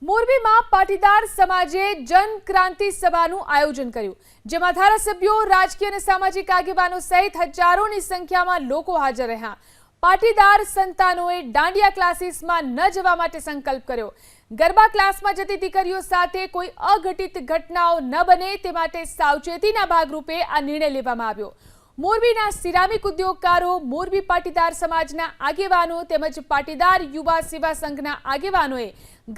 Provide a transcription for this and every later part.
મોરબીમાં પાટીદાર સમાજે જનક્રાંતિ સભાનું આયોજન કર્યું, જેમાં ધારાસભ્યો, રાજકીય અને સામાજિક આગેવાનો સહિત હજારોની સંખ્યામાં લોકો હાજર રહ્યા। પાટીદાર સંતાનોએ દાંડિયા ક્લાસીસમાં ન જવા માટે સંકલ્પ કર્યો। ગરબા ક્લાસમાં જતી દીકરીઓ સાથે કોઈ અઘટિત ઘટનાઓ ન બને તે માટે સાવચેતીના ભાગરૂપે આ નિર્ણય લેવામાં આવ્યો। મોરબીના સિરામિક ઉદ્યોગકારો, મોરબી પાટીદાર સમાજના આગેવાનો તેમજ પાટીદાર યુવા સેવા સંઘના આગેવાનોએ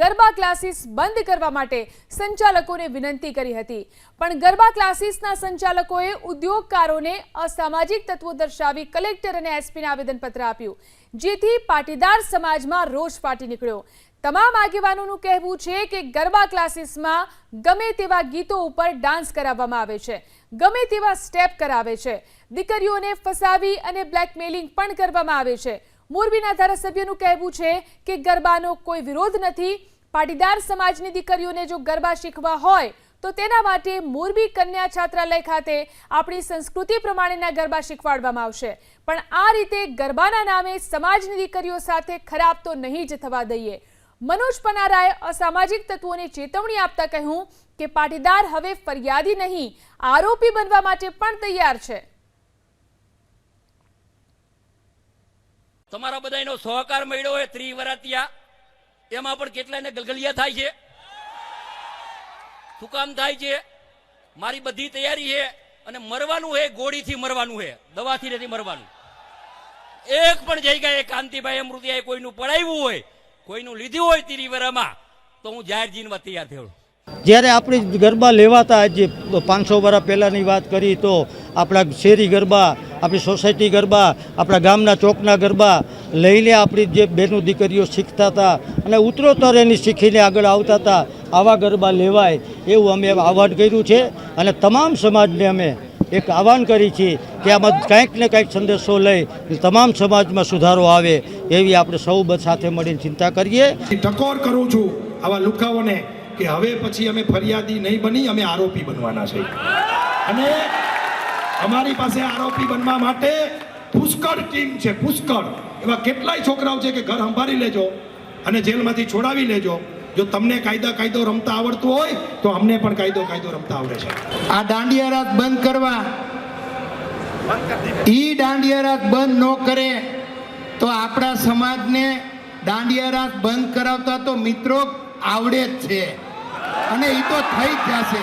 ગરબા ક્લાસીસ બંધ કરવા માટે સંચાલકોને વિનંતી કરી હતી, પણ ગરબા ક્લાસીસના સંચાલકોએ ઉદ્યોગકારોને અસામાજિક તત્વો દર્શાવી કલેક્ટર અને એસપીને આવેદનપત્ર આપ્યું, જેથી પાટીદાર સમાજમાં રોષ ફાટી નીકળ્યો। તમામ આગેવાનોનું કહેવું છે કે ગરબા ક્લાસીસમાં ગમે તેવા ગીતો ઉપર ડાન્સ કરાવવામાં આવે છે, ગમે તેવા સ્ટેપ કરાવે છે, દીકરીઓને ફસાવી અને બ્લેકમેલિંગ પણ કરવામાં આવે છે। મોરબીના ધારાસભ્યનું કહેવું છે કે ગરબાનો કોઈ વિરોધ નથી। પાટીદાર સમાજની દીકરીઓને જો ગરબા શીખવા હોય તો તેના માટે મોરબી કન્યા છાત્રાલય ખાતે આપણી સંસ્કૃતિ પ્રમાણેના ગરબા શીખવાડવામાં આવશે, પણ આ રીતે ગરબાના નામે સમાજની દીકરીઓ સાથે ખરાબ તો નહીં જ થવા દઈએ। મનોજ પનારાએ અસામાજિક તત્વોને ચેતવણી આપતા કહ્યું કે પાટીદાર હવે ફરિયાદી નહીં, આરોપી બનવા માટે પણ તૈયાર છે। તમારા બધાનો સહકાર મળ્યો હોય ત્રિવરાતિયા, એમાં પણ કેટલાને ગલગલિયા થાય છે, શું કામ થાય છે? મારી બધી તૈયારી છે અને મરવાનું છે, ગોળીથી મરવાનું છે, દવાથી નથી મરવાનું। એક પણ જગ્યાએ કાંતિભાઈ અમૃતિયાએ કોઈનું પડાવ્યું હોય, કોઈનું લીધું હોય ત્રિવરામાં, તો હું જાહેર જીનવા તૈયાર થયો। જ્યારે આપણી ગરબા લેવાતા જે 500 વર્ષ પહેલાંની વાત કરી તો આપણા શેરી ગરબા, આપણી સોસાયટી ગરબા, આપણા ગામના ચોકના ગરબા લઈને આપણી જે બહેનો દીકરીઓ શીખતા હતા અને ઉત્તરોત્તર એની શીખીને આગળ આવતા હતા। આવા ગરબા લેવાય એવું અમે આહ્વાન કર્યું છે અને તમામ સમાજને અમે એક આહ્વાન કરી છે કે આમાં કંઈક ને કંઈક સંદેશો લઈ તમામ સમાજમાં સુધારો આવે એવી આપણે સૌ સાથે મળીને ચિંતા કરીએ। ટકોર કરું છું આવા લુખાઓને કે હવે પછી અમે ફરિયાદી નહીં બની, અમે આરોપી બનવાના છે અને અમારી પાસે આરોપી બનવા માટે પુષ્કળ ટીમ છે, પુષ્કળ એવા કેટલાય છોકરાઓ છે કે ઘર સંભાળી લેજો અને જેલમાંથી છોડાવી લેજો। જો તમને કાયદો રમતા આવડતું હોય તો અમને પણ કાયદો રમતા આવડે છે। આ દાંડિયા રાત બંધ કરવા, ઈ દાંડિયા રાત બંધ ન કરે તો આપણા સમાજને દાંડિયા રાત બંધ કરાવતા તો મિત્રો આવડે જ છે અને એ તો થઈ જ જશે।